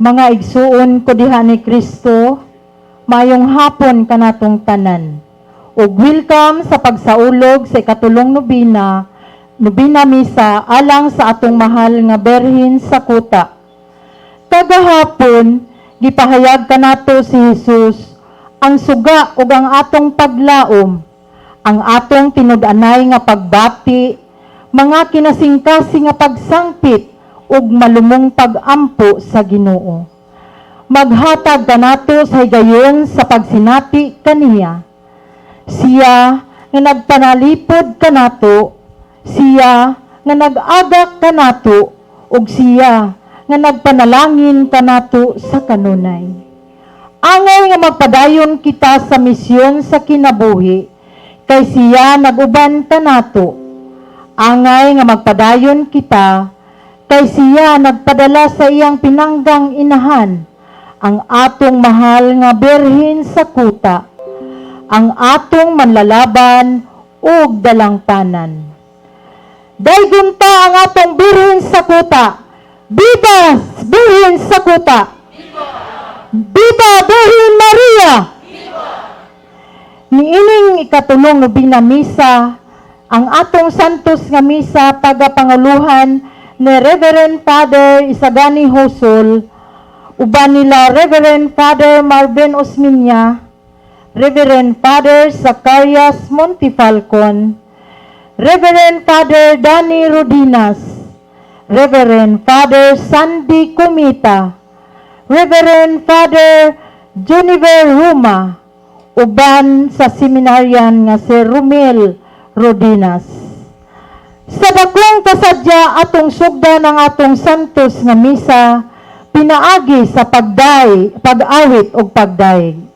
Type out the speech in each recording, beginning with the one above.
Mga igsuon ko diha ni Kristo, mayong hapon kanatong tanan. Ug welcome sa pagsaulog sa ikatulong nobina misa alang sa atong mahal nga berhin sa kuta. Kagahapon, gipahayag kanato si Jesus ang suga ug ang atong paglaom, ang atong tinud-anay nga pagbati, mga kinasingkasing nga pagsangpit ug malumong pagampo sa Ginoo. Maghatag kanato sa higayon sa pagsinati kaniya. Siya nga nagpanalipod kanato, siya nga nag-agak kanato, ug siya nga nagpanalangin kanato sa kanunay. Angay nga magpadayon kita sa misyon sa kinabuhi, kay siya naguban kanato. Angay nga magpadayon kita, kay siya nagpadala sa iyang pinanggang inahan, ang atong mahal nga berhin sa kuta, ang atong manlalaban ug dalangtanan. Daygunta ang atong berhin sa kuta. Viva berhin sa kuta! Viva Berhin Maria! Niining ikatulong nobina misa, ang atong santos nga misa tagapanguluhan ni Reverend Father Isagani Hosol, uban nila Reverend Father Marvin Osminia, Reverend Father Zacarias Montefalcon, Reverend Father Danny Rodinas, Reverend Father Sandy Kumita, Reverend Father Juniver Ruma, uban sa seminaryan nga si Romel Rodinas. Sa dakong kasadya atong sugda ng atong santos nga misa, pinaagi sa pag-awit o pagdaig.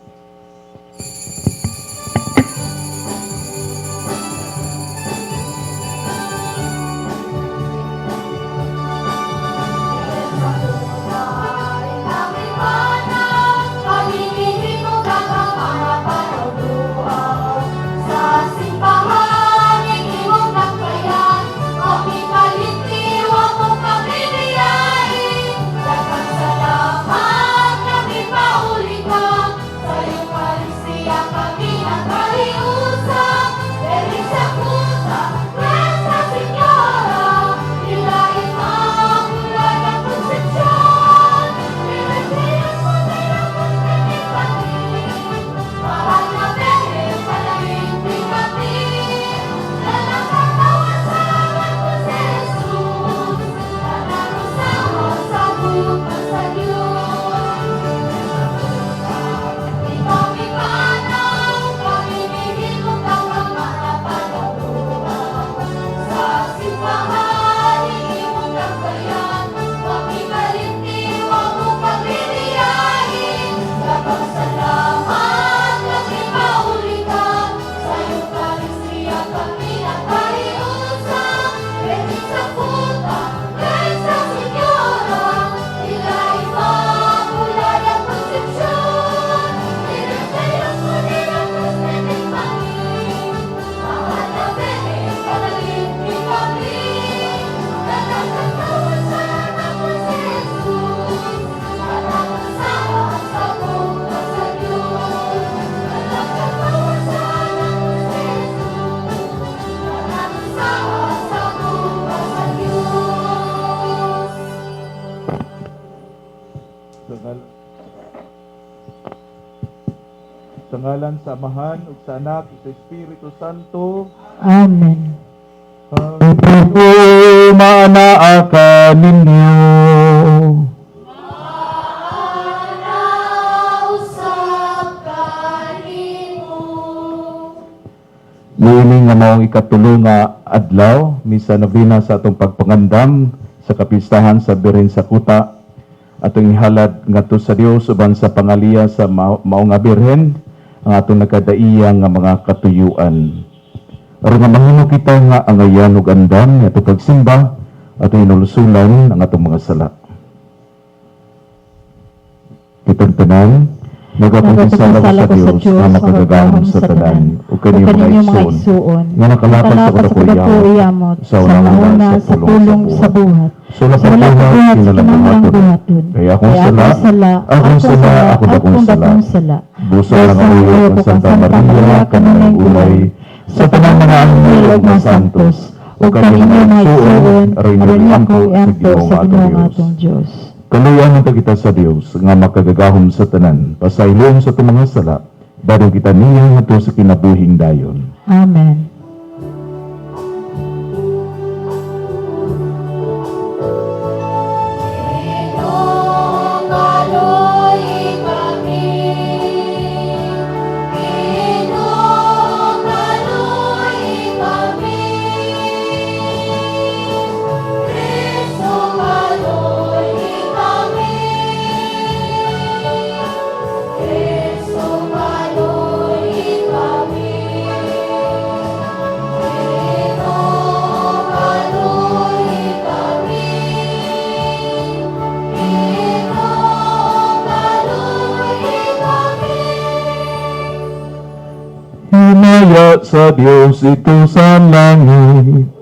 Sa ngalan sa Amahan ug sa Anak ug sa Espiritu Santo. Amen. Pagpupo maanaa ninyo. Niining nga maong ikatulo nga adlaw, misa nobina sa atong pagpangandam sa kapistahan sa Berhin sa Kuta. Atong ihalad ngadto sa Dios uban sa pangaliya sa maong nga Berhen, ang atong nagkadaiya nga mga katuyuan. Aron nga mahimo kita nga angayan ug andam nga atong pagsimba, atong inulusulan ang atong mga sala. Kitang tanan, Nagapagisala ko sa Dios nga makagagahom sa tanan ug kaniyo mga igsoon nga nakalapas sa kadako iyamot sa una sa pulong sa buhat. Sa wala buhat kinalabuhaton. Kaya akong sala, ako dakong sala. Busa lang ang ulo ng Santa Maria, kanang umay, sa tanang mga anghel ug mga santos, ug kaniyo mga igsoon, aron ako iampo sa Ginoong atong Dios. Kaluyan ang kita sa Dios nga makagagahom sa tanan, pasaylong sa tumanga sala, dadong kita niya nga sa kinabuhing dayon. Amen. Himaya sa Diyos ito sa langit.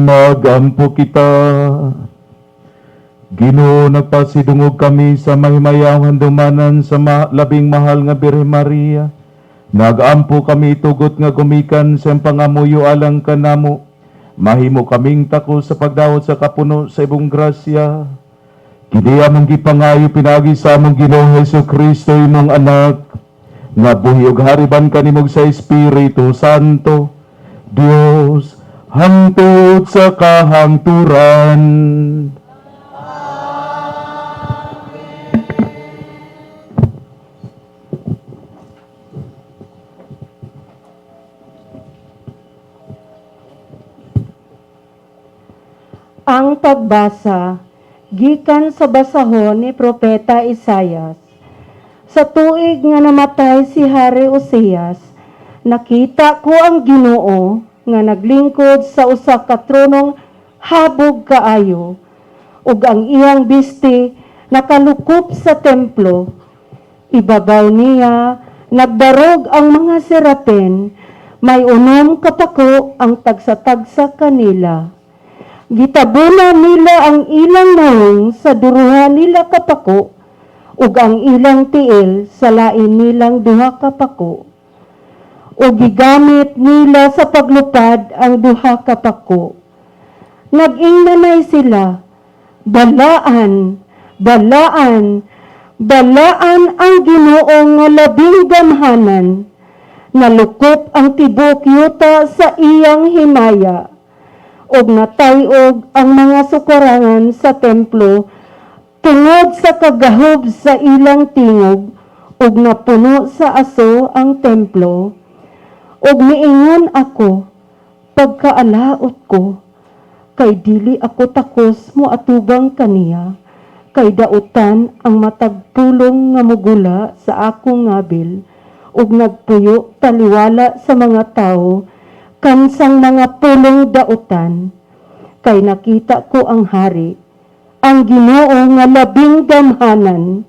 Magampo kita. Ginoo, nagpasidungog kami sa mahimayang handumanan sa labing mahal nga Birhen Maria. Nagampo kami tugot nga gumikan sa pangamuyo alang kanamo. Mahimo kaming tako sa pagdawat sa kapuno sa ibong grasya. Kini among gipangayo pinagi sa among Ginoo Hesukristo imong anak. Nga buhi ug hariban kanimog sa Espiritu Santo. Dios, hangtod sa kahangturan. Ang pagbasa gikan sa basahon ni Propeta Isaias. Sa tuig nga namatay si Hari Uzias, nakita ko ang Ginoo nga naglingkod sa usa ka tronong habog kaayo, ug ang iyang biste nakalukop sa templo. Ibabaw niya, nagdarog ang mga serapin, may unom kapako ang tagsa-tagsa kanila. Gitabuna nila ang ilang naong sa duruhan nila kapako, ug ang ilang tiil sa lain nilang duha kapako. O gigamit nila sa paglupad ang duha kapako. Nag-inglanay sila, balaan, balaan, balaan ang Ginoo nga labing gamhanan, nalukop ang tibok yuta sa iyang himaya, og natayog ang mga sukarangan sa templo tungod sa kagahob sa ilang tingog, og napuno sa aso ang templo. Og miingon ako, pagkaalaot ko, kay dili ako takos mo atubang kaniya, kay dautan ang matagpulong nga mugula sa akong ngabil, ug nagpuyo taliwala sa mga tao, kansang mga pulong dautan, kay nakita ko ang hari, ang Ginoo nga labing gamhanan.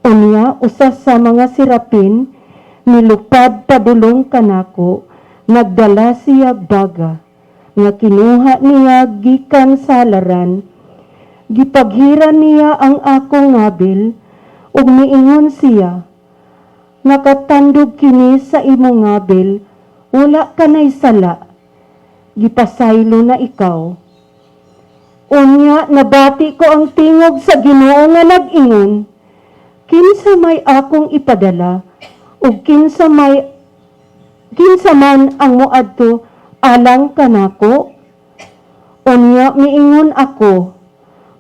Unya usa sa mga sirapin, nilupad padulong kanako, nagdala siya baga, nga kinuha niya gikan sa halaran, gipaghiran niya ang akong ngabil, ug miingon siya, nakatandog kini sa imong ngabil, wala ka na'y sala, gipasaylo na ikaw. Unya, nabati ko ang tingog sa Ginoo nga nag-ingon, kinsa may akong ipadala, ug kinsa man ang moadto alang kanako. Unya miingon ako,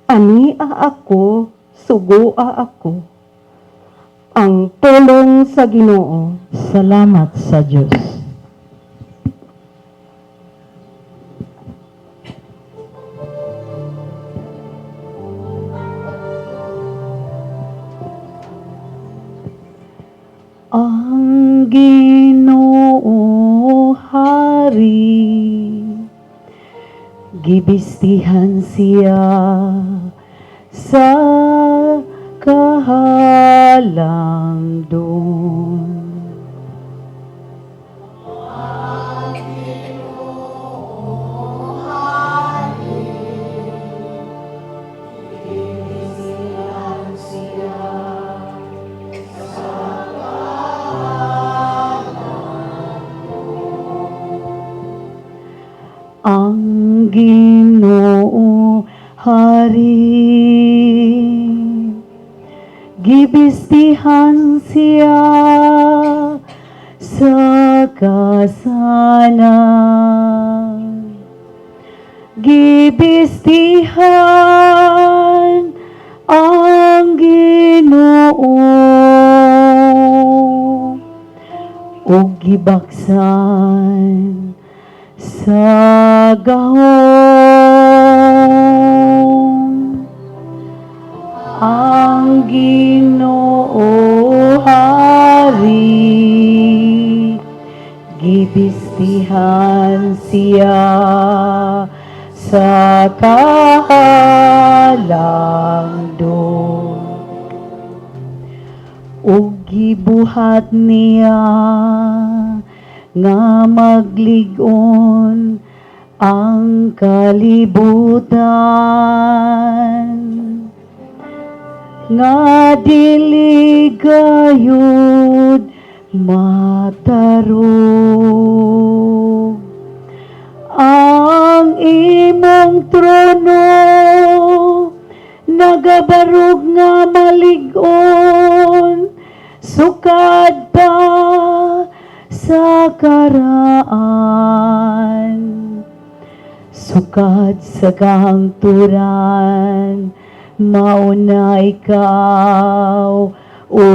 ania ako, sugoa ako. Ang tulong sa Ginoo. Salamat sa Diyos. Ang Ginoo Hari, gibistihan siya sa kahalangdon. Ang Ginoo Hari, gibistihan siya sa kasanan. Gibistihan ang Ginoo, ug gibaksan sa gahom. Ang Ginoo Hari, gibistihan siya sa kahalangdon, ug gibuhat niya nga maglig-on ang kalibutan, nga dili gayud matarong. Ang imong trono nagabarog nga malig-on, sukad pa sa karaan, sukad sa kahangturan, mauna ikaw, o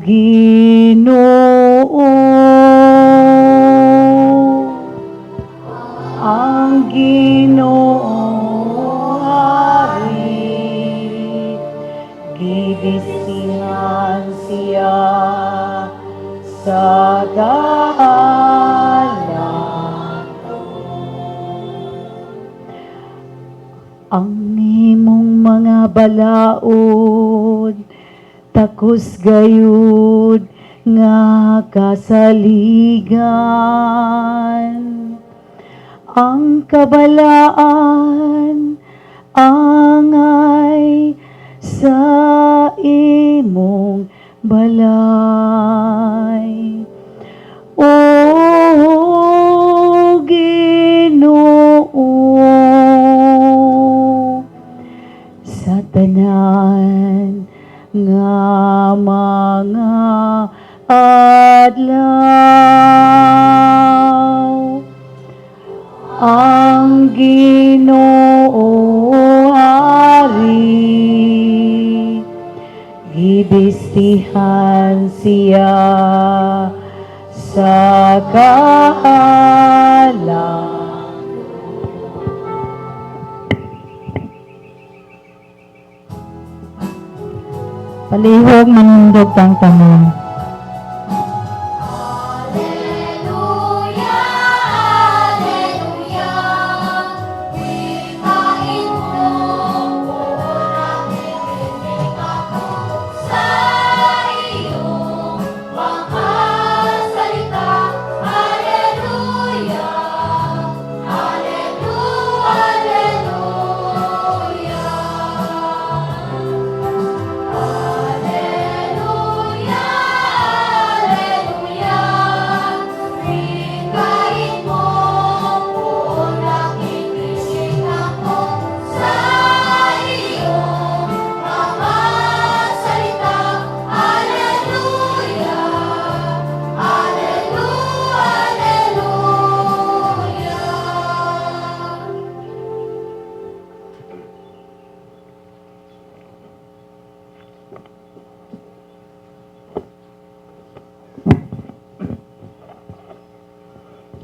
Ginoo. Ang Ginoo Hari, gibistihan siya sa ang imong mga balaod takos gayud nga kasaligan. Ang kabalaan angay sa imong balay. O Ginoo, sa tanan nga mga adlaw, ang Ginoo Hari, gibistihan siya sa kahalang. Palihog manindog kang tanan.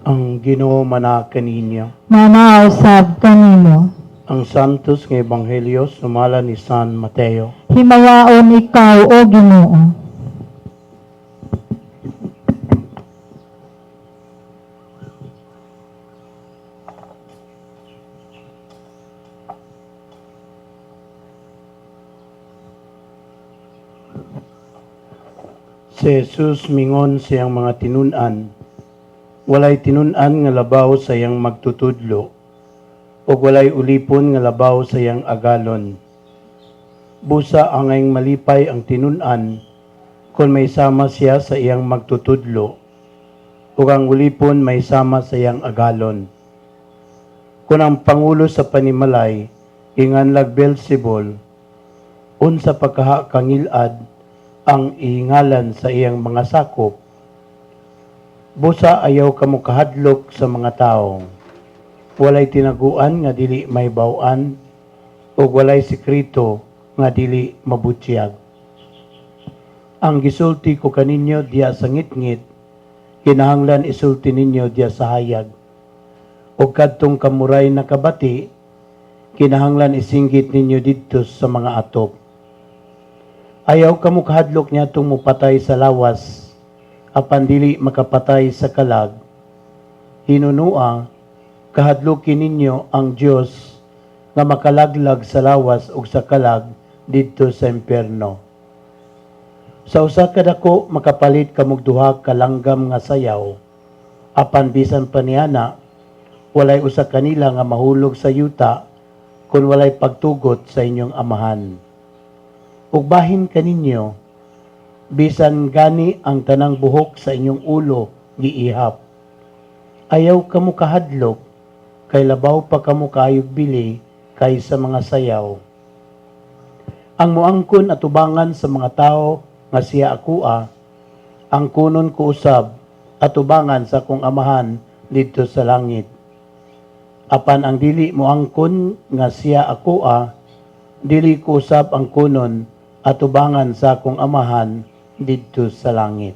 Ang Ginoo manaka ninyo. Manausab kanimo. Ang Santos nga Ebanghelyo sumala ni San Mateo. Himayaon ikaw o Ginoo. Si Jesus mingon siyang mga tinun-an, walay tinun-an nga labaw sa iyang magtutudlo, o walay ulipon nga labaw sa iyang agalon. Busa angayng malipay ang tinun-an, kung may sama siya sa iyang magtutudlo, o ang ulipon may sama sa iyang agalon. Kung ang pangulo sa panimalay, inganlag Beelzebul, unsa pagkaha kangilad, ang ihingalan sa iyang mga sakop. Busa ayaw kamo kahadlok sa mga tao. Walay tinaguan nga dili may bawan, o walay sekreto nga dili mabutyag. Ang gisulti ko kaninyo diya sa ngit-ngit, kinahanglan isulti ninyo diya sa hayag. O kadtong kamuray na kabati, kinahanglan isinggit ninyo didto sa mga atop. Ayaw kamo kahadlok niya itong mupatay sa lawas, apan dili makapatay sa kalag. Hinunua, kahadlokin ninyo ang Dios nga makalaglag sa lawas ug sa kalag didto sa impierno. Sa usa ka dako makapalit kamog duha ka langgam nga sayaw, apan bisan pa niana, walay usa kanila nga mahulog sa yuta kung walay pagtugot sa inyong amahan. Ug bahin kaninyo, bisan gani ang tanang buhok sa inyong ulo giihap. Ayaw kamo kahadlok, kay labaw pa kamo kaayog bili kaysa mga sayaw. Ang moangkon at ubangan sa mga tao nga siya akua, ang kunon ko usab at ubangan sa kong amahan dito sa langit. Apan ang dili moangkon nga siya akua, dili ko usab ang kunon at ubangan sa akong amahan didto sa langit.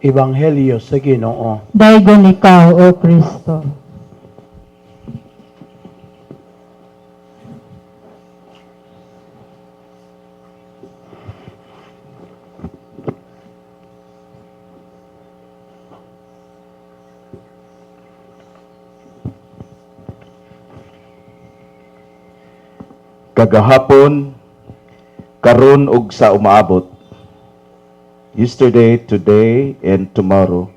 Ebanghelyo sa Ginoo. Daygon ikaw o Kristo. kagahapon, karon ug sa umaabot. Yesterday, today, and tomorrow.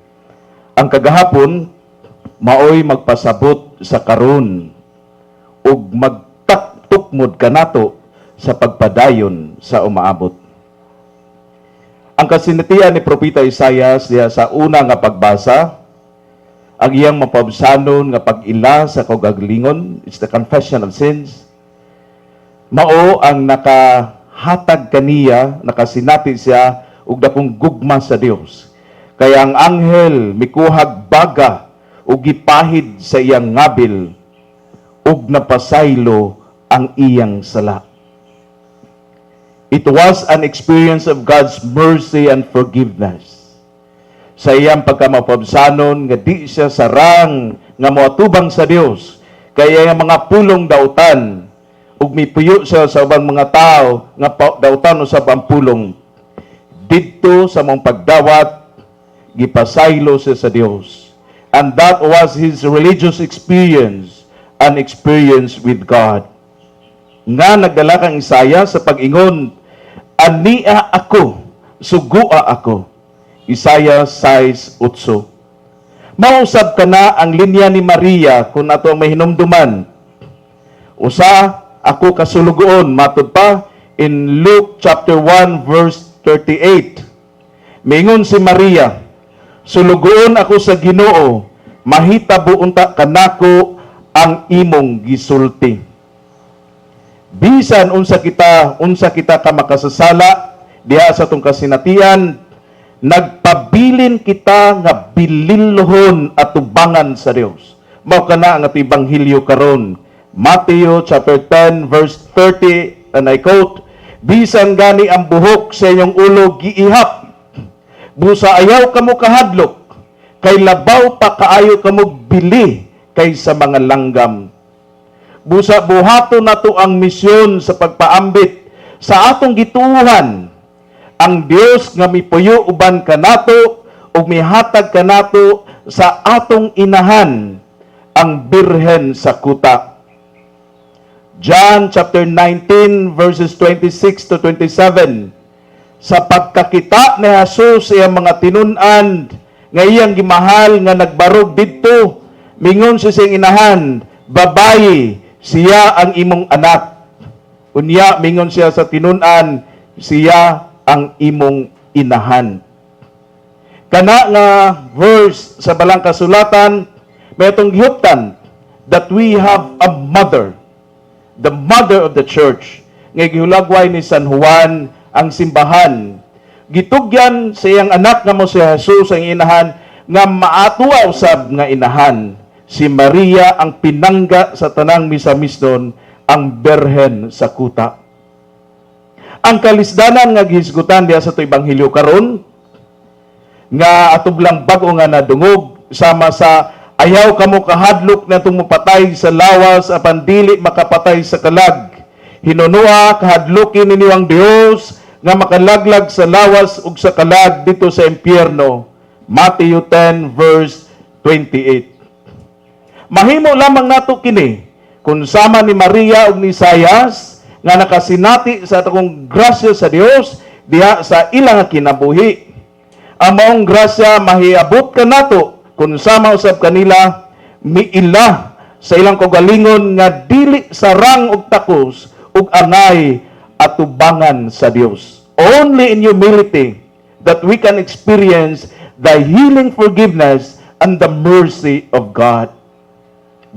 Ang kagahapon, maoy magpasabot sa karon ug magtaktukmod kanato sa pagpadayon sa umaabot. Ang kasinatian ni Propeta Isaias diha sa una nga pagbasa, ang iyang mapabsanon nga pag-ila sa kagaglingon, it's the confession of sins, mao ang nakahatag kaniya, nakasinati siya ug dakong gugma sa Dios. Kaya ang anghel mikuhag baga ug gipahid sa iyang ngabil ug napasaylo ang iyang sala. It was an experience of God's mercy and forgiveness. Sa iyang pagkamapabsanon nga di siya sarang nga moatubang sa Dios, kaya yung mga pulong dautan ug mipuyo siya sa ubang mga tao nga dautan usab ang pulong. Didto sa mong pagdawat gipasaylo siya sa Dios. And that was his religious experience, an experience with God. Nga nagdala kang Isaiah sa pag-ingon, ania ako, sugua ako. Isaiah 6:8. Mausab ka na ang linya ni Maria kung ato ang mahinumduman. Usa, ako kasulugoon, matud pa in Luke chapter 1 verse 38. Mingon si Maria, sulugoon ako sa Ginoo, mahitabo unta kanako ang imong gisulti. Bisan unsa kita ka makasasala diha sa tong kasinatian, nagpabilin kita nga bililhon at tubangan sa Dios. Mao kana ang ating ebanghelyo karon. Matthew chapter 10 verse 30, and I quote, bisan gani ang buhok sa inyong ulo giihap, busa ayaw kamo kahadlok, kay labaw pa kaayo kamo bili kaysa mga langgam. Busa buhaton nato ang misyon sa pagpaambit sa atong gituohan, ang Dios nga mipuyo uban kanato ug mihatag kanato sa atong inahan, ang Birhen sa kuta. John chapter 19 verses 26 to 27. Sa pagkakita ni Jesus sa iyang mga tinun-an nga iyang gimahal nga nagbarog didto, mingon sa siyang inahan, babayi, siya ang imong anak. Unya mingon siya sa tinun-an, siya ang imong inahan. Kana nga verse sa balang kasulatan, may itong gihuptan that we have a mother, the mother of the church. Nga gihulagway ni San Juan ang simbahan. Gitugyan sa iyang anak nga mo si Jesus ang inahan, nga maatuwa usab nga inahan. Si Maria ang pinangga sa tanang misa-misnon, ang Birhen sa kuta. Ang kalisdanan nga gihisgutan diha sa to ebanghelyo karon nga atublang bag-o nga nadungog sama sa ayaw kamo kahadlok na tumupatay sa lawas apan dili makapatay sa kalag. Hinunua kahadlokin ninyo ang Dios nga makalaglag sa lawas ug sa kalag dito sa impyerno. Matthew 10 verse 28. Mahimo lamang nato kini kung sama ni Maria ug ni Isaias nga nakasinati sa atong grasya sa Dios diha sa ilang kinabuhi. Ang maong grasya mahiabot ka nato kung sama usab kanila miila sa ilang kagalingon nga dili sarang og takos ug angay at tubangan sa Dios. Only in humility that we can experience the healing forgiveness and the mercy of God.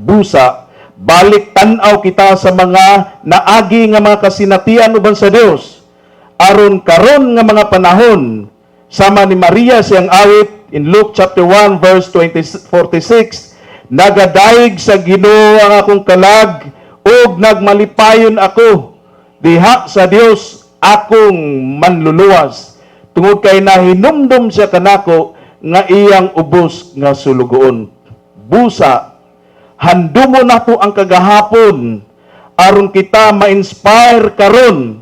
Busa, balik tanaw kita sa mga naagi nga mga kasinatian uban sa Dios. Aron karon nga mga panahon, sama ni Maria siyang awit in Luke chapter 1 verse 46, nagadayeg sa Ginoo ang akong kalag ug nagmalipayon ako diha sa Dios akong manluluwas tungod kay nahinumdum siya kanako nga iyang ubos nga sulugoon. Busa, handumo nato ang kagahapon aron kita ma-inspire karon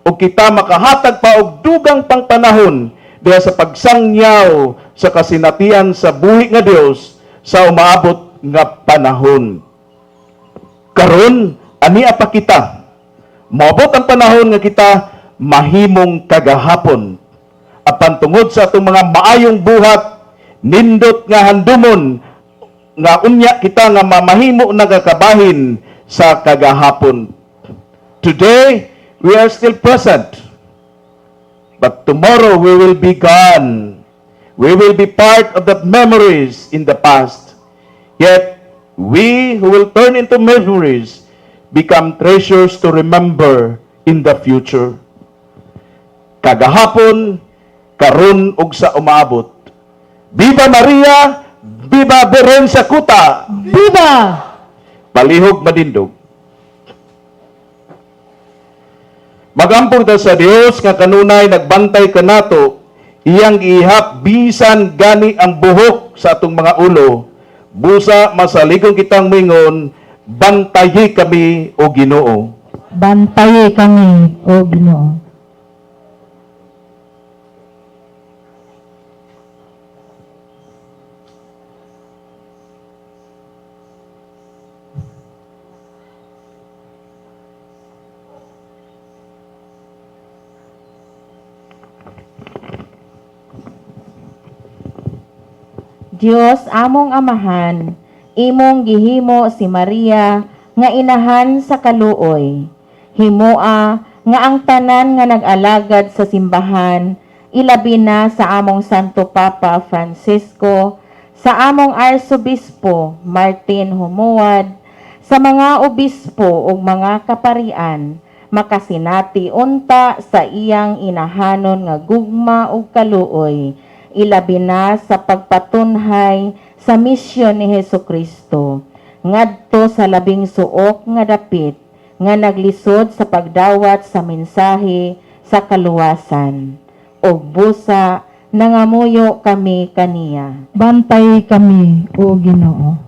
o kita makahatag pa og dugang pang panahon diha sa pagsangyaw sa kasinatian sa buhi nga Dios sa umaabot nga panahon. Karon ania pa kita Moabot ang panahon nga kita mahimong kagahapon. Apan tungod sa atong mga maayong buhat, nindot nga handumon, nga unya kita nga mamahimo nagakabahin sa kagahapon. Today, we are still present. But tomorrow we will be gone. We will be part of the memories in the past. Yet, we who will turn into memories become treasures to remember in the future. Kagahapon, karon ug sa umaabot. Viva Maria! Viva Beren sa Kuta! Viva! Palihog madindog. Magampong ta sa Dios nga kanunay nagbantay kanato, iyang ihap bisan gani ang buhok sa atong mga ulo. Busa masaligong kitang mingon, bantayi kami o Ginoo. Bantaye kami, O Ginoo. Dios among amahan, imong gihimo si Maria nga inahan sa kaluoy. Himoa nga ang tanan nga nag-alagad sa simbahan, ilabi na sa among Santo Papa Francisco, sa among Arsobispo Martin Humuad, sa mga obispo ug mga kaparian, makasinati unta sa iyang inahanon nga gugma ug kaluoy, ilabi na sa pagpatunhay sa misyon ni Hesukristo, ngadto sa labing suok nga dapit, nga naglisod sa pagdawat sa mensahe sa kaluwasan. O busa, nangamuyo kami kaniya. Bantay kami, O Ginoo.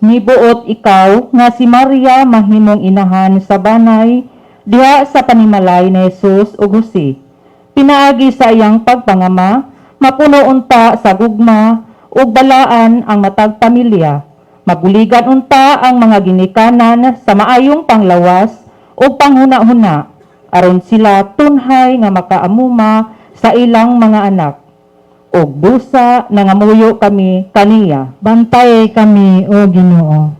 Nibuot ikaw nga si Maria mahimong inahan sa banay diha sa panimalay ni Jesus ug Jose. Pinaagi sa iyang pagpangama, mapuno unta sa gugma ug balaan ang matag pamilya. Maguligan unta ang mga ginikanan sa maayong panglawas ug panghuna-huna aron sila tunhay nga makaamuma sa ilang mga anak. O busa nangamuyo kami kaniya. Bantay kami, O Ginoo.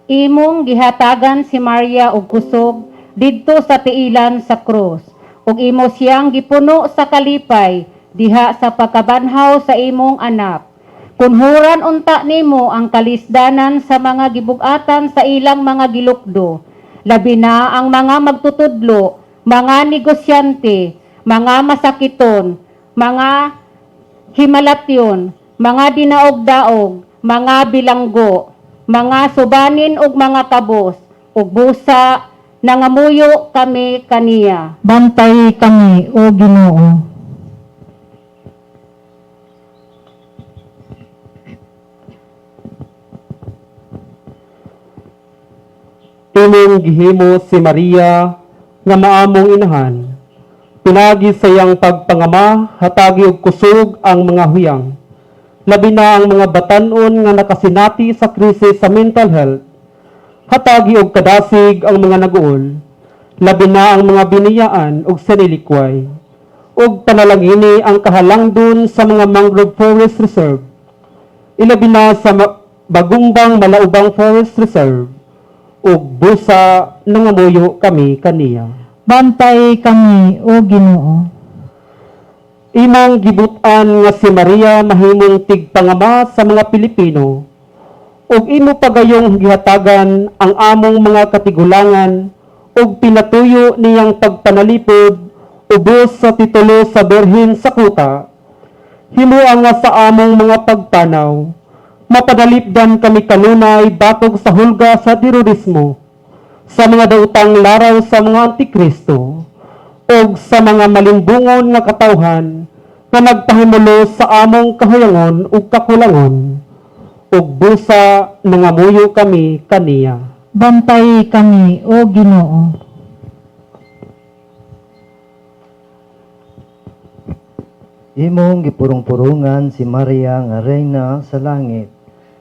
Imong gihatagan si Maria og kusog didto sa tiilan sa krus, ug imo siyang gipuno sa kalipay diha sa pagkabanhaw sa imong anak. Kunhuran unta nimo ang kalisdanan sa mga gibug-atan sa ilang mga gilukdo, labi na ang mga magtutudlo, mga negosyante, mga masakiton, mga himalatyon, mga dinaog-daog, mga bilanggo, mga subanin ug mga kabos, ug busa nangamuyo kami kaniya. Bantay kami, O Ginoo. Imong gihimo si Maria nga maamong inahan. Pinagi sa iyang pagpangama, hatagi og kusog ang mga huyang. Labi na ang mga batan-on nga nakasinati sa krisis sa mental health. Hatagi og kadasig ang mga naguol. Labi na ang mga biniyaan og sanilikway. Og panalangini ang kahalangdon sa mga mangrove forest reserve. Ilabi na sa bagumbang malaubang forest reserve. Ug busa nangamuyo kami kaniya. Bantay kami, O Ginoo. Imong gibutan nga si Maria mahimong tigpangama sa mga Pilipino. Ug imo pagayong gihatagan ang among mga katigulangan ug pinatuyo niyang pagpanalipod ubos sa titulo sa Birhen sa Kuta. Himua nga sa among mga pagpanaw, mapadalipdan kami kanunay batog sa hulga sa terorismo, sa mga dautang laraw sa mga antikristo, o sa mga malimbungon nga katawhan na nagpahimulo sa among kahuyangon ug kakulangon, ug busa nangamuyo kami kaniya. Bantay kami, O Ginoo. Imong gipurong-purungan si Maria nga reyna sa langit.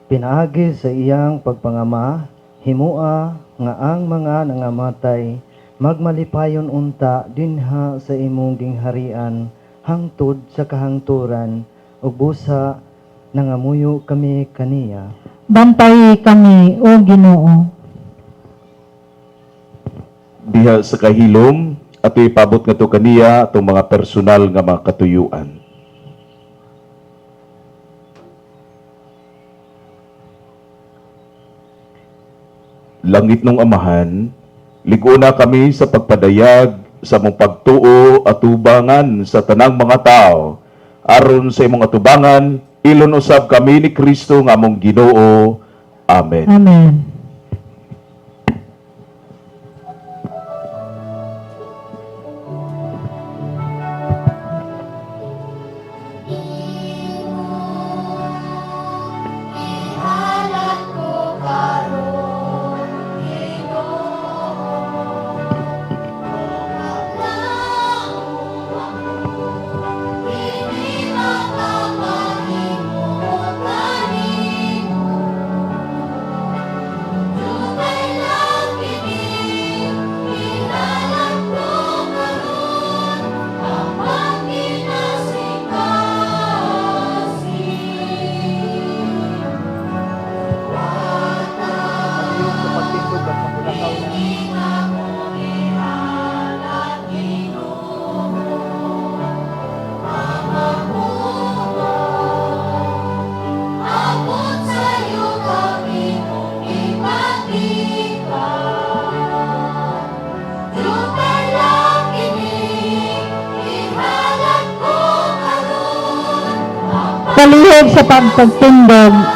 Pinaagi sa iyang pagpangama, himua nga ang mga nangamatay magmalipayon unta dinha sa imong gingharian hangtod sa kahangturan ug busa nangamuyo kami kaniya. Bantayi kami, O Ginoo. Diha sa kahilom, ato ipabot nga to kaniya atong mga personal nga mga katuyuan. Langit ng Amahan, ligo na kami sa pagpadayag sa mong pagtuo at tubangan sa tanang mga tao. Aron sa imong atubangan, ilon usab kami ni Kristo nga among Ginoo. Amen. Amen. Palihog sa pagpagtindog.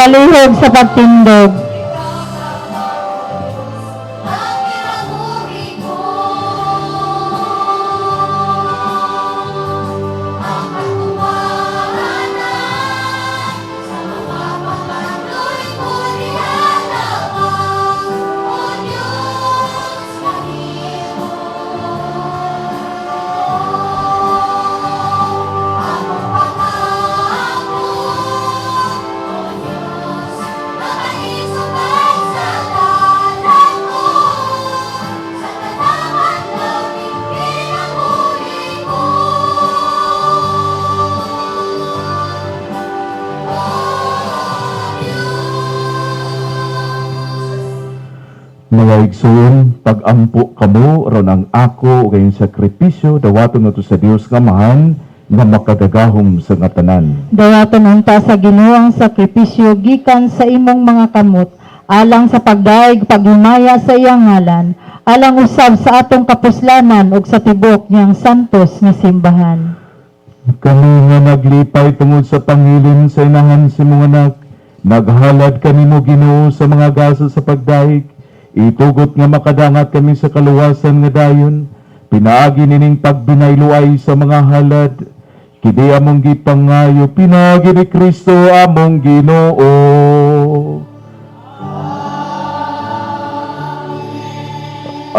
palihog sa pagtindog. Mga igsoon, pag-ampo kamo ron ang ako o kayong sakripisyo dawaton nato sa Dios nga mahan nga makadagahom sa nga tanan. Dawaton unta sa Ginoo ang sakripisyo gikan sa imong mga kamot, alang sa pagdaig paghimaya sa iyang ngalan, alang usab sa atong kapuslanan ug sa tibok niyang santos nga simbahan. Kami nga naglipay tungod sa pangilin sa inahan si mga anak, naghalad kanimo Ginoo sa mga gasa sa pagdaig, itugot nga makadangat kami sa kaluwasan nga dayon, pinaagi nining pagbinayluay sa mga halad, kidi among gipangayo, pinaagi ni Kristo among Ginoo.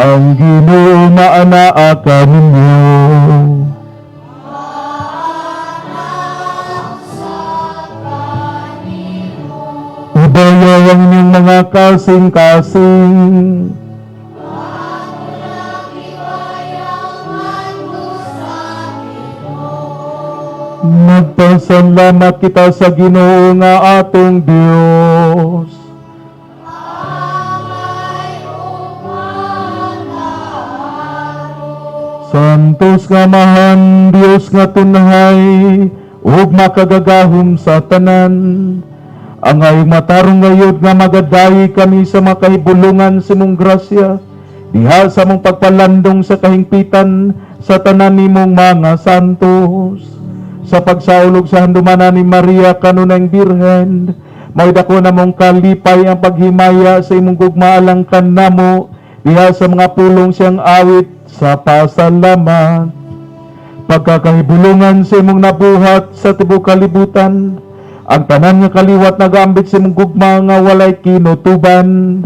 Ang Ginoo maanaa kaninyo. Ibayawang niyong mga kasing-kasing. Magpasalamat kita sa Ginoo nga atong Dios. Santos nga mahan Dios nga tunhay ug makagagahom sa tanan. Ang ayong matarong ngayod nga magadayi kami sa makahibulungan sa mong grasya, diha sa mong pagpalandong sa kahingpitan sa tanan nimong mga santos. Sa pagsaulog sa handumanan ni Maria kanunay Birhen, may dako na mong kalipay ang paghimaya sa imong gugmaalang kanamo, diha sa mga pulong siyang awit sa pasalamat. Pagkakahibulungan sa imong nabuhat sa tibok kalibutan, ang tanan nga kaliwat nagambit sa imong gugma nga walay kinutuban.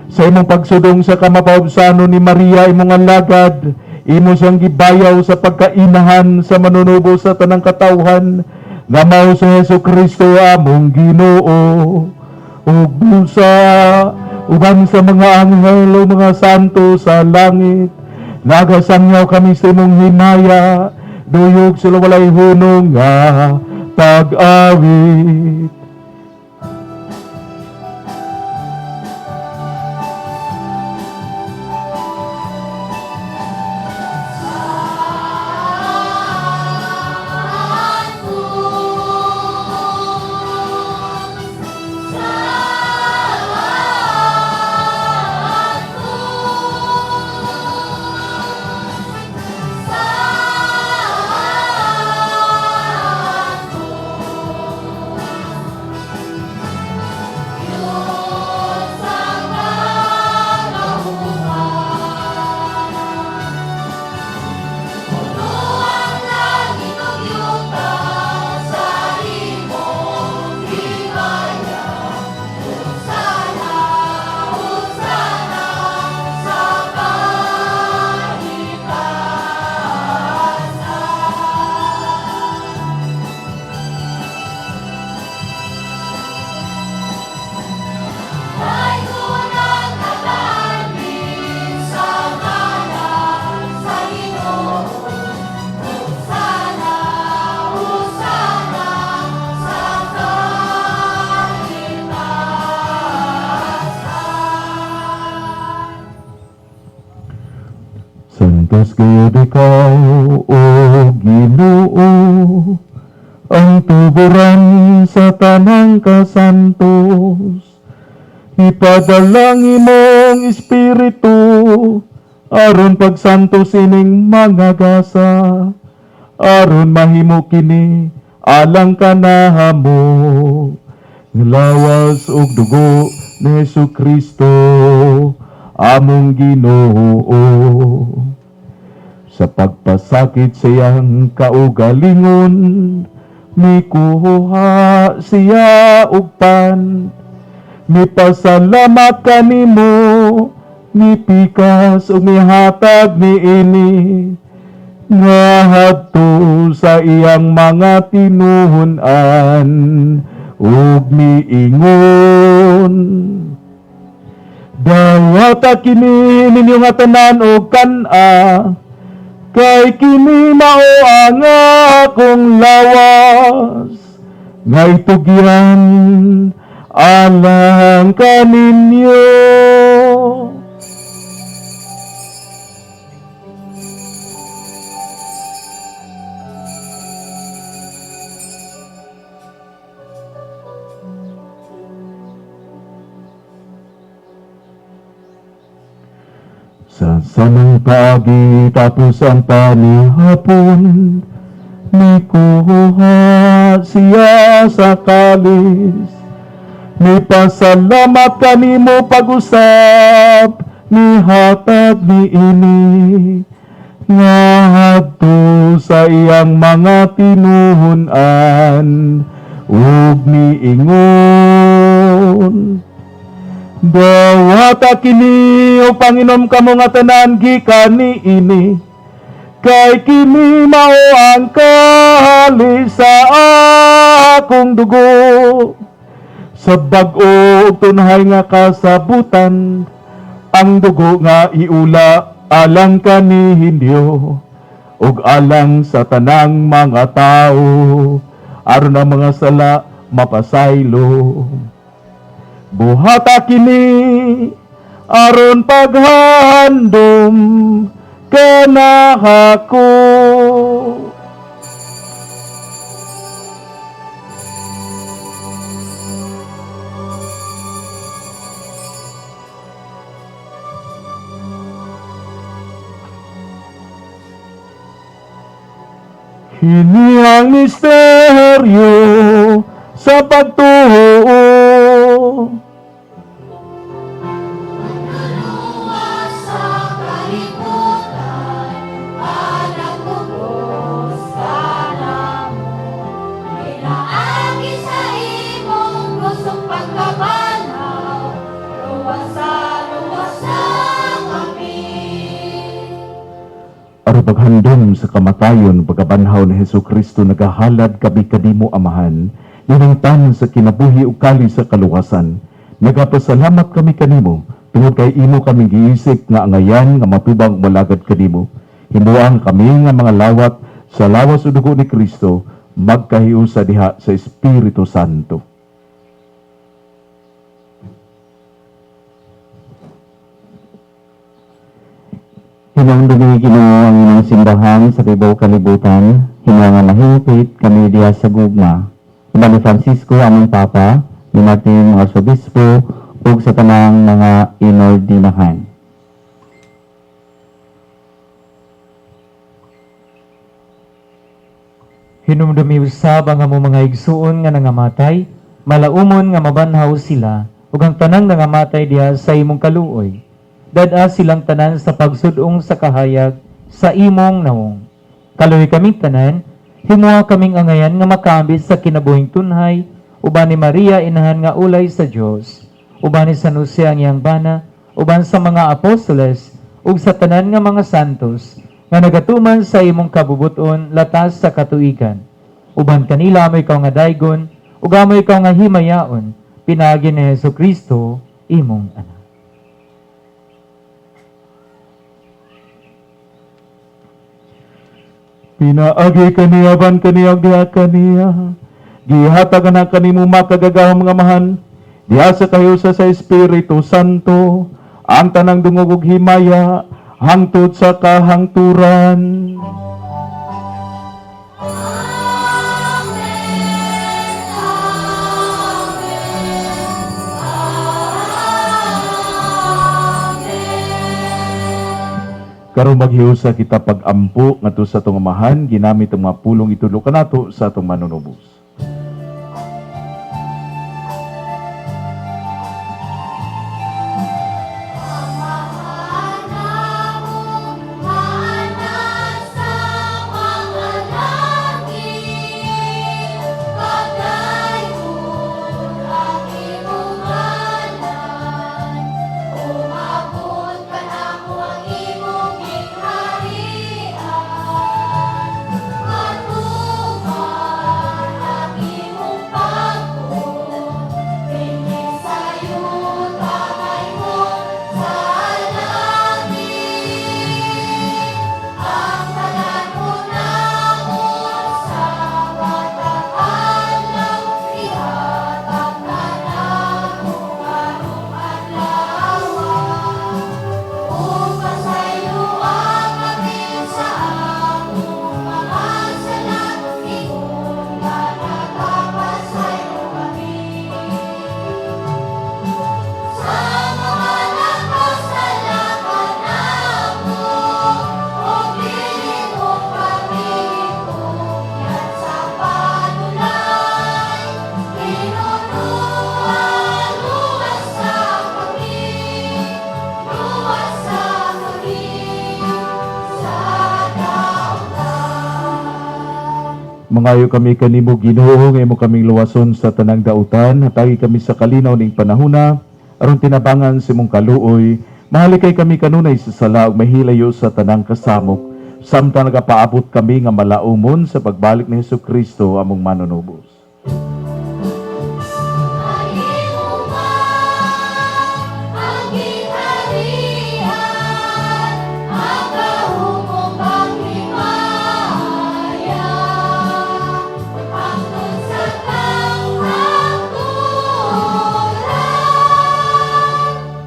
Sa imong pagsudong sa kamapaubsano ni Maria imong alagad, imo siyang gibayaw sa pagkainahan sa manunubo sa tanang katawhan, nga mao si Jesucristo among Ginoo. Ug busa uban sa mga anghel o mga santo sa langit, nagasangyaw kami sa imong himaya, duyog sila walay hunong nga pag-awit. Santos gayud ikaw, O Ginoo, ang tuburan sa tanang kasantos. Ipadalang imong espiritu, aron pagsantos ining mga gasa, aron mahimo kini alang kanahamo. lawas ug dugo ni Hesu Kristo among Ginoo. Sa pagpasakit sa iyang kaugalingon, mikuha siya og pan. Mipasalamat kanimo, mipikas ug mihatag niini nga hadto sa iyang mga tinuhunan ug miingon. Dawata kini ninyo nga tanan og kan-a, kay kini mao ang akong lawas nga itugyan alang kaninyo. Sa samang pagi tapos ang panihapon, mikuha siya sa kalis. Mipasalamat kanimo pag-usap, mihatag niini nga hadto sa iyang mga tinuhunan ug miingon. Dawata kini o Panginoon kamo nga tanan gikan niini, kay kini mao ang kahalis sa akong dugo. Sa bag-o ug tunhay nga kasabutan, ang dugo nga iula alang kanihinyo ug alang sa tanang mga tao, aron ang mga sala mapasaylo. Buhata kini aron paghandom kanako. Kini ang misteryo sa pagtuo. Aron paghandom sa kamatayon pagkabanhaw ni Hesu Kristo nagahalad kabi kadimo amahan, yuningtan sa kinabuhi ug kali sa kaluwasan. Nagapasalamat kami kanimo tungod kay imo kami giisip nga angayan nga matubang malagad kanimo. Himuang kami nga mga lawat sa lawas ug dugo ni Kristo magkahiusa diha sa Espiritu Santo. Hinangdumi Ginoo ang inyong simbahan sa tibaw kalibutan, hinanga mahigpit kami diha sa gugma. Ina ni Francisco among Papa, ni Martin mga Arsobispo, ug sa tanang mga inordinahan. Hinumdumi usab ang among mga igsuon nga nangamatay, malaumon nga mabanhaw sila, ug ang tanang nangamatay diha sa imong kaluoy. Dada silang tanan sa pagsudong sa kahayag sa imong naong. Kaluoy kaming tanan, himuha kaming angayan nga makaambit sa kinabuhing tunhay, uban ni Maria inahan nga ulay sa Dios, uban ni San Jose ang iyang bana, uban sa mga apostoles, ug sa tanan nga mga santos, nga nagatuman sa imong kabubuton latas sa katuigan. Uban kanila mo ikaw nga daygon, ug amo ikaw nga himayaon, pinaagi ni Hesu Kristo, imong anak. Pinaagi kaniya ban kaniya diha kaniya. Gihatag na kanimo makagagahom nga mahan. Diha sa kahiusa sa Espiritu Santo, ang tanang dungog ug himaya hangtod sa kahangturan. Karon maghiusa kita pag-ampo ngadto sa atong amahan, ginamit ang mga pulong itudlo kanato sa atong manunubos. Mangayo kami kanimo Ginoo nga imo kaming luwason sa tanang dautan, hatagi kami sa kalinaw ning panahona, aron tinabangan sa imong kaluoy. Mahalikay kami kanunay sa sala ug mahilayo sa tanang kasamok, samtang nagapaabot kami nga malaumon sa pagbalik ni Hesukristo among manunubos.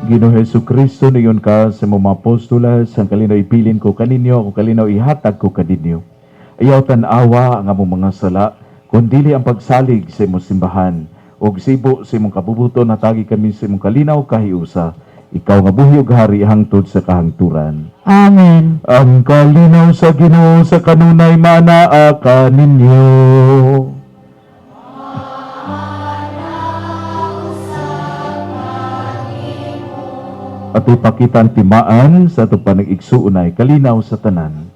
Ginoo Hesukristo, niyon ka sa mga apostolas, ang kalinaw ipilin ko kaninyo, kung kalinaw ihatag ko kaninyo. Ayaw tanawa ang among mga sala, kundili ang pagsalig sa imong simbahan, o sibo sa imong kabubuto, natagi kami sa imong kalinaw kahiusa. Ikaw nga buhi ug hari hangtod sa kahangturan. Amen. Ang kalinaw sa Ginoo sa kanunay manaa kaninyo. At ipakita ang timaan sa itong panag-igsuunay, kalinaw sa tanan.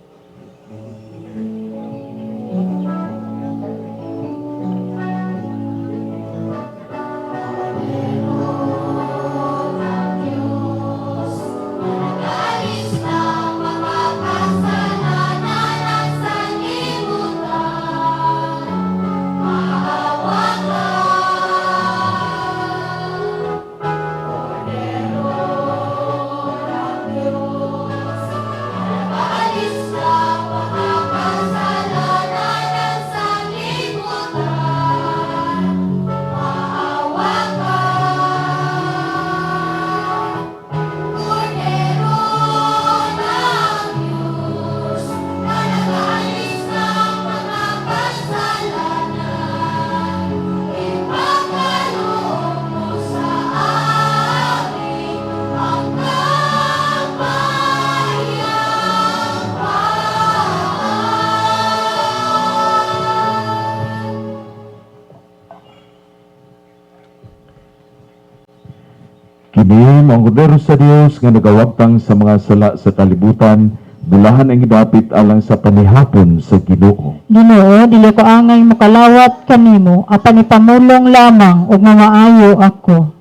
Kini ang kordero sa Dios nga nagawagtang sa mga sala sa kalibutan, bulahan ang idapit alang sa panihapon sa Ginoo. Ginoo, dili ko angay mokalawat kanimo, apan ipamulong lamang ug nga maayo ako.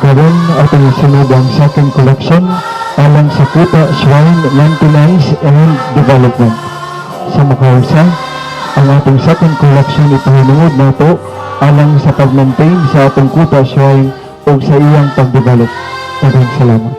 karon atong isunod ang second collection alang sa Kuta Shrine Maintenance and Development. Sa makausa, ang atong second collection ipahinungod nato alang sa pag-maintain sa atong Kuta Shrine o sa iyang pag-develop. Maraming salamat.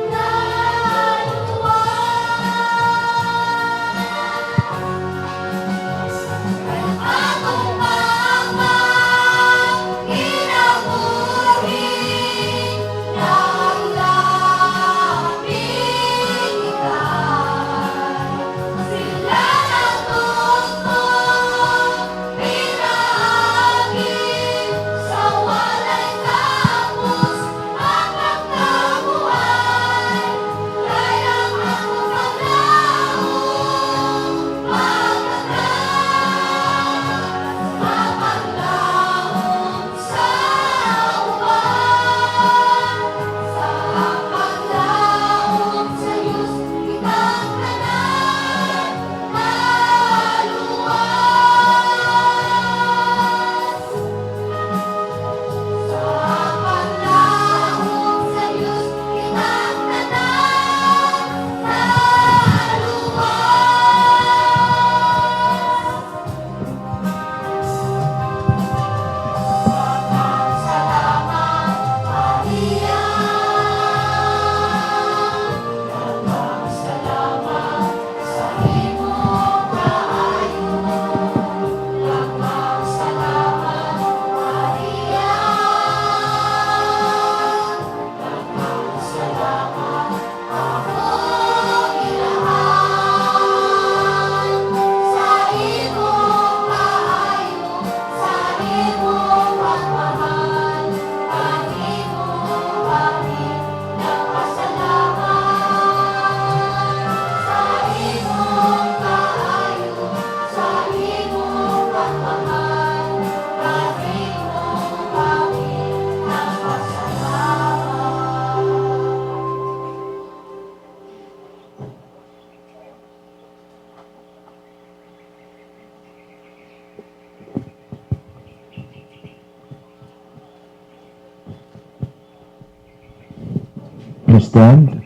Stand.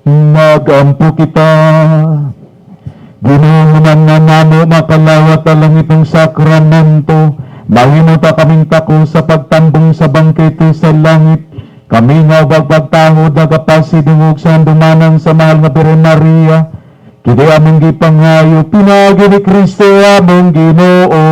Magampo kita, ginuhunan na namo makalawat alang itong sakramento, mahinuta kaming tako sa pagtambong sa bangkete sa langit, kami nga wagbagtaho dagapasi dungog sa handumanan sa mahal nga Birhen Maria, kini among gipangayo, pinagi ni Kristo among Ginoo.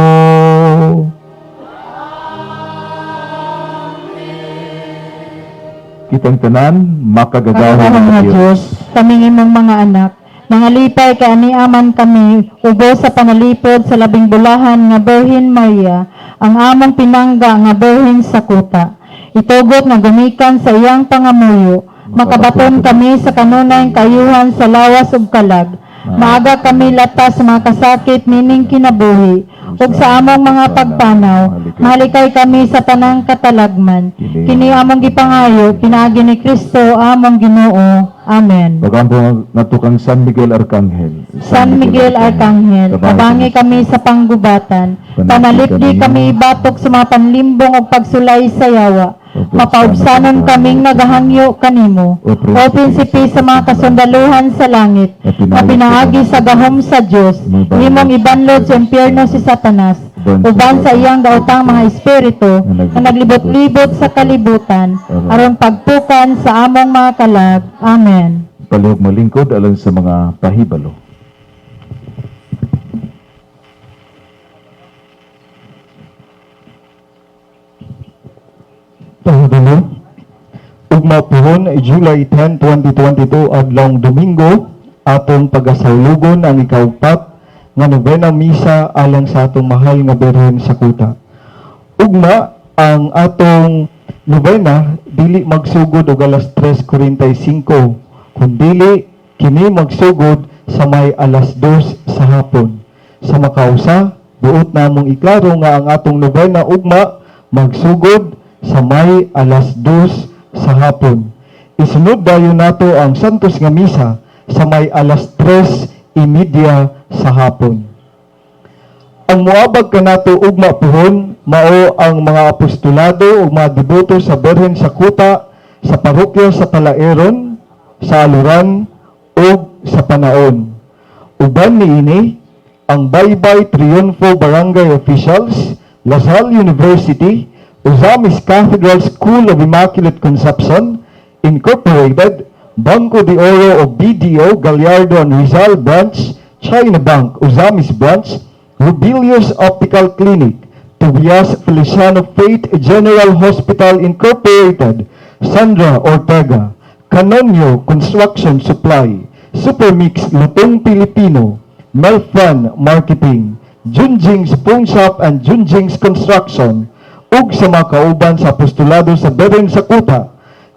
Kitang tanan, makagagawin Panginoon nga ng Diyos. Diyos, kaming imong mga anak, nangalipay kay aniaman kami, ubos sa panalipod sa labing bulahan nga Birhen Maria, ang among pinangga nga Birhen sa Kuta. Itugot nga gumikan sa iyang pangamuyo, makabaton kami sa kanunay kayuhan sa lawas ug kalag, maaga kami latas sa mga kasakit nining kinabuhi, ug sa among mga pagpanaw, mahalikay kami sa tanang katalagman. Kini among gipangayo, pinaagi ni Kristo among Ginoo. Amen. Bagampo natukang San Miguel Arcangel. San Miguel Arcangel, kabangi kami sa panggubatan, panalipdi kami batok sa mga panlimbong o pagsulay sa yawa, mapaubsanon kaming nagahangyo kanimo, o prinsipi sa mga kasundaluhan sa langit, na pinaagi sa gahom sa Diyos, himong ibanlod sa impyerno si Satanas, uban sa iyang daotang mga espiritu, na naglibot-libot sa kalibutan, aron pagpukan sa among mga kalag. Amen. Palihog malingkod alang sa mga pahibalo. Pahibalo, ugma pohon July 10, 2022 adlong Domingo, atong pagasawlugon ang ikaupat nga novena misa alang sa atong mahal nga Birhen sa Kuta. Ugma ang atong novena dili magsugod og alas 3:45, kundili kini magsugod sa may alas 2 sa hapon. Sa makausa, buot namong iklaro nga ang atong novena ugma magsugod sa may alas 2 sa hapon. Isunod dayon nato ang Santos nga misa sa may alas 3:30 sa hapon. Ang muabag kanato ugma pohon mao ang mga apostolado o mga deboto sa Birhen sa Kuta, sa parokya sa Palaeron, sa Aluran, o sa Panaon. Uban niini, ang Baybay Triunfo Barangay Officials, Lasal University, Uzamis Cathedral School of Immaculate Conception, Incorporated, Banco de Oro o BDO, Gallardo and Rizal Branch, China Bank, Uzamis Branch, Rubilius Optical Clinic, Tobias Feliciano Faith General Hospital Incorporated, Sandra Ortega, Canonio Construction Supply, Supermix Lutong Pilipino, Melfan Marketing, Junjing's Phone Shop and Junjing's Construction, ug sa mga kauban sa apostolado sa Birhen sa Kuta,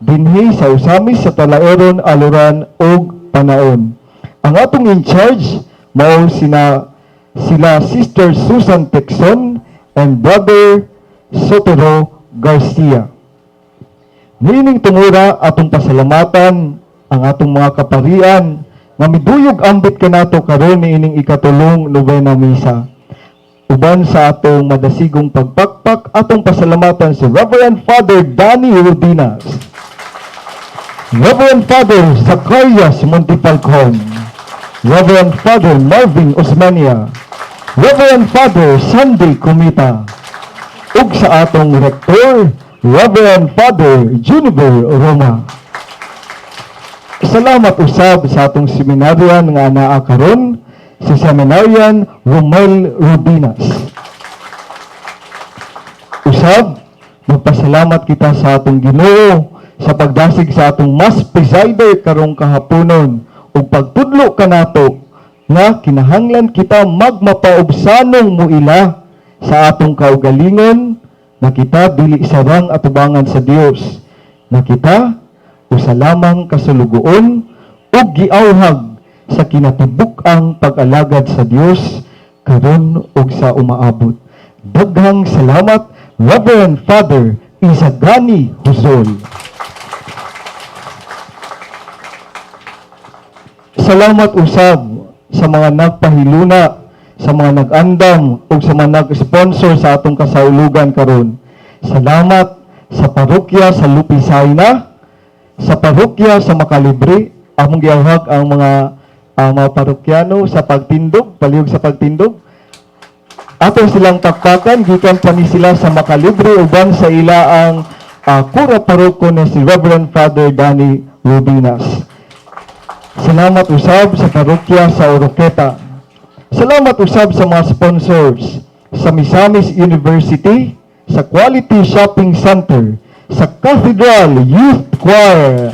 dinhi sa Usamis sa Talaeron, Aluran ug Panaon. Ang atong in charge mao sila Sister Susan Texon and Brother Sotero Garcia. Nining tumura atong pasalamatan ang atong mga kaparian nga miduyog ambit kanato karon niining ikatulong novena misa. Uban sa atong madasigong pagpakpak atong pasalamatan si Reverend Father Danny Rudinas, Reverend Father Zacarias Montipalcon, Reverend Father Marvin Osmania, Reverend Father Sandy Kumita, ug sa atong Rector, Reverend Father Juniver Roma. Salamat usab sa atong seminaryan nga anaa karon, si Seminarian Romel Rudinas. Usab, magpasalamat kita sa atong Ginoo sa pagdasig sa atong mas presider karong kahaponon ug pagtudlo kanato nga kinahanglan kita magmapaubsanong muila sa atong kaugalingon na kita dili sarang atubangan sa Dios, na kita usa lamang kasulugoon ug giawhag sa kinatibuk-ang pag-alagad sa Dios karon ug sa umaabot. Daghang salamat, Reverend Father Isagani Huzol. Salamat usab sa mga nagpahiluna, sa mga nag-andam ug sa mga nag-sponsor sa atong kasaulugan karon. Salamat sa parokya sa Lupisayna, sa parokya sa Makalibre, among giawhag ang mga parokyano sa pagtindog, palihog sa pagtindog. Ato silang takpakan, gikan pa ni sila sa Makalibre uban sa ila ang kura paroko na si Reverend Father Danny Rubinas. Salamat usab sa parokya sa Oroqueta. Salamat usab sa mga sponsors sa Misamis University, sa Quality Shopping Center, sa Cathedral Youth Choir,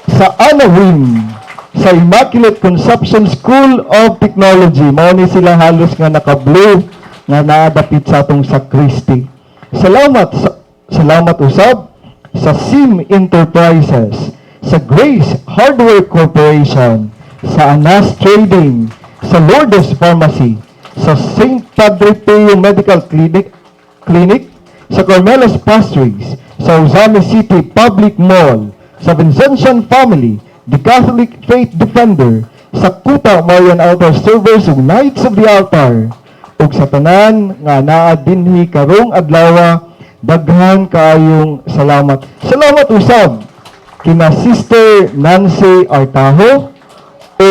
sa Anawin, sa Immaculate Conception School of Technology. Mao ni sila halos nga naka-blue nga naadapit sa atong sakristi. Salamat usab sa SIM Enterprises, sa Grace Hardware Corporation, sa Anas Trading, sa Lourdes Pharmacy, sa St. Padre Pio Medical Clinic, sa Carmelos Pastries, sa Uzamis City Public Mall, sa Vincentian Family, the Catholic Faith Defender, sa Kuta Marian Altar Servers ug Knights of the Altar, ug sa tanan nga naa dinhi karong adlaw, daghan kaayong salamat. Salamat usab kina Sister Nancy Artajo o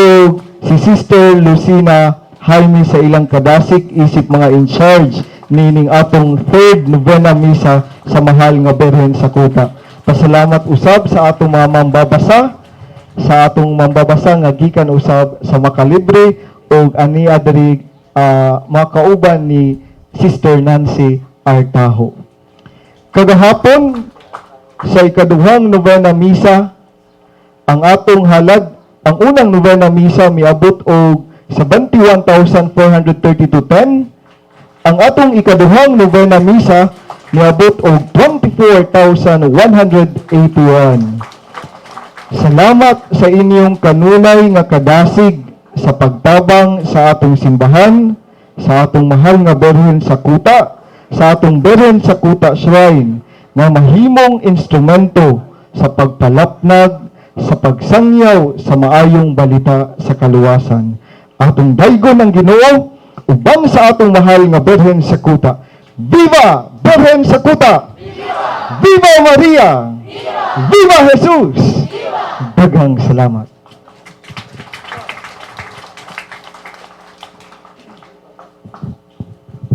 si Sister Lucina Jaime sa ilang kadasik isip mga in charge nining atong 3rd Novena Misa sa mahal nga Birhen sa Kuta. Pasalamat usab sa atong mga mambabasa nga gikan usab sa Makalibre o ani adiri mga kauban ni Sister Nancy Artajo. Kagahapon sa ikaduhang Novena Misa, ang atong halad, ang unang Novena Misa miabot og 71,432.10. Ang atong ikaduhang Novena Misa miabot og 24,181. Salamat sa inyong kanunay nga kadasig sa pagtabang sa atong simbahan, sa atong mahal nga Birhen sa Kuta, sa atong Birhen sa Kuta Shrine, nga mahimong instrumento sa pagpalapnag, sa pagsangyaw sa maayong balita sa kaluwasan. Atong daygon ang Ginoo ubang sa atong mahal nga Birhen sa Kuta. Viva Birhen sa Kuta! Viva Maria! Viva Jesus! Daghang salamat.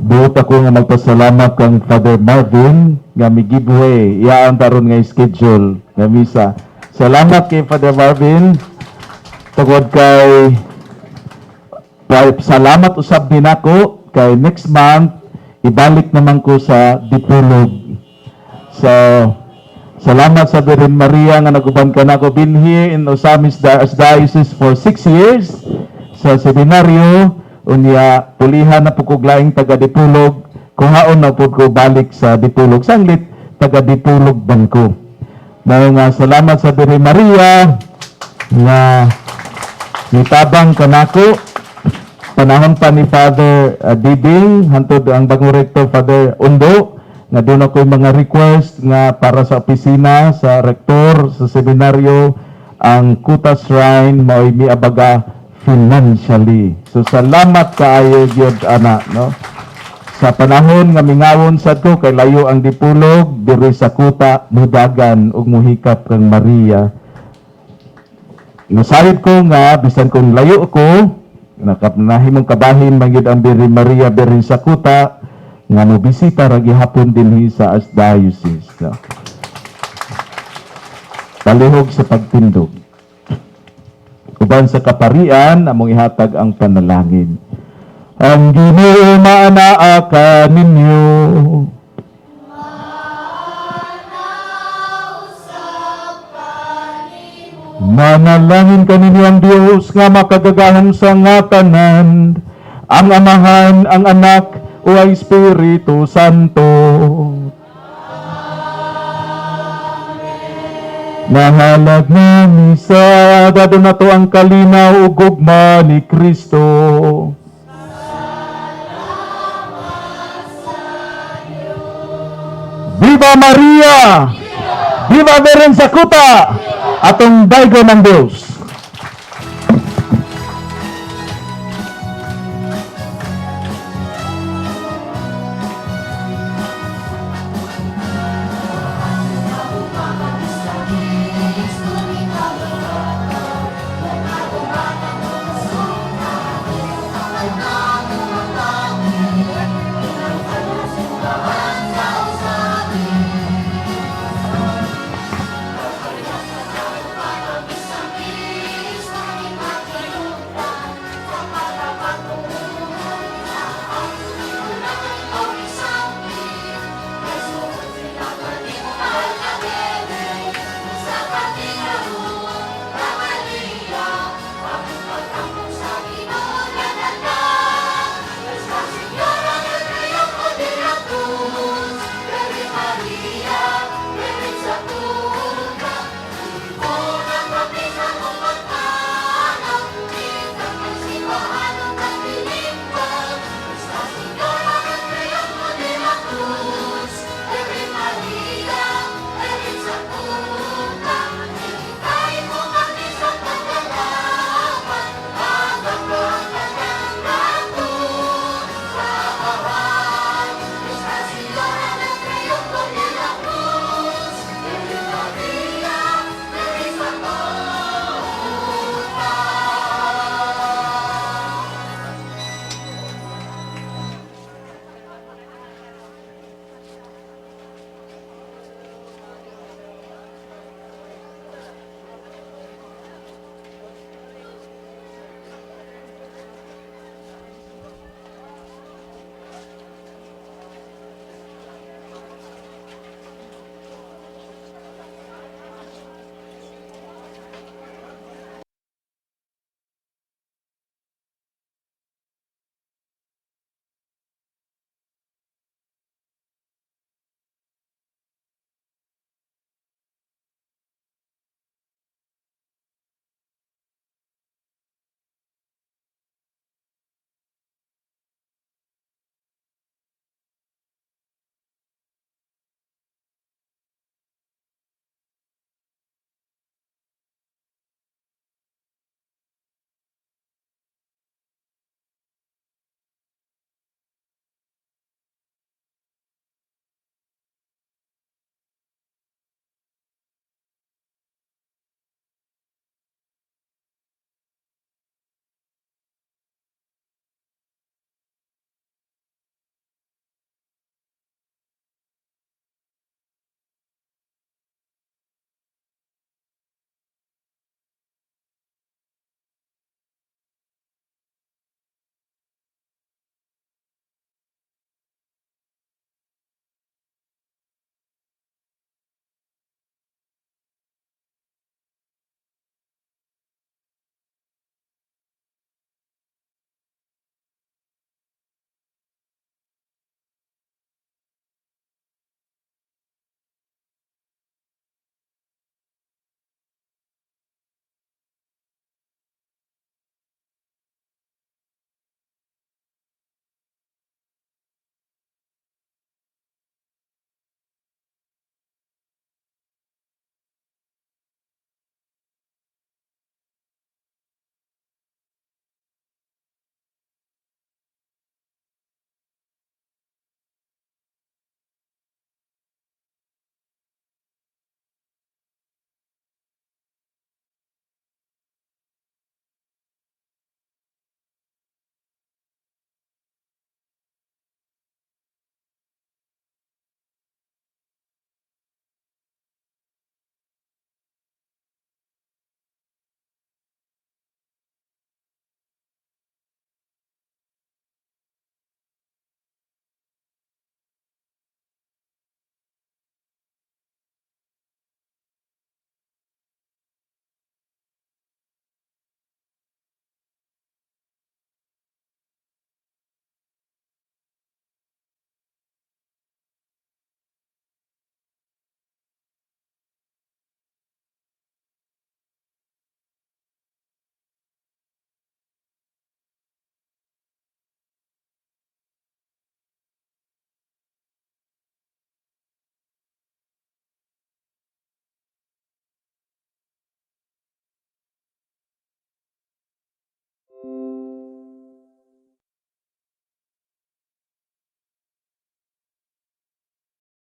Buot ako nga magpasalamat kang Father Marvin nga mi-giveaway iyaan taron nga schedule nga misa. Salamat kay Father Marvin tungod kay salamat usab din ako kay next month ibalik naman ko sa Dipolog. So salamat sa Virgin Maria nga naguban ka nako. Been here in Osamis Diocese for 6 years sa seminaryo. Unya pulihan na po kog laing taga Dipolog, kuhaon na po ko balik sa Dipolog, sanglit taga Dipolog bangko. Mao nga salamat sa Virgin Maria nga nitabang kanako panahon pa ni Father Diding hantod ang bagong rector Father Undo nga doon ako mga request nga para sa opisina sa rector sa seminaryo ang Kuta Shrine mao'y miabaga financially. So salamat kaayo gyud ana no. Sa panahon nga mingawon sadto kay layo ang Dipolog diri sa Kuta mudagan ug muhikap kang Maria. Nasayod ko nga bisan kung layo ko nakapnahimong kabahin magyud ang Virgin Maria diri sa Kuta nga mobisita ra gihapon dinhi sa Archdiocese no. Palihog sa pagtindog. Uban sa kaparian, among ihatag ang panalangin. Ang Ginoo maanaa ka ninyo. Manalangin ka ninyo ang Diyos nga makagagahong sa ngatanan, ang Amahan, ang Anak, o Espiritu Santo. Nahalag na misa, dado na to ang kalinaw ug gugma ni Kristo. Viva Maria! Viva Virgen sa Kuta! Atong daygo ng Diyos!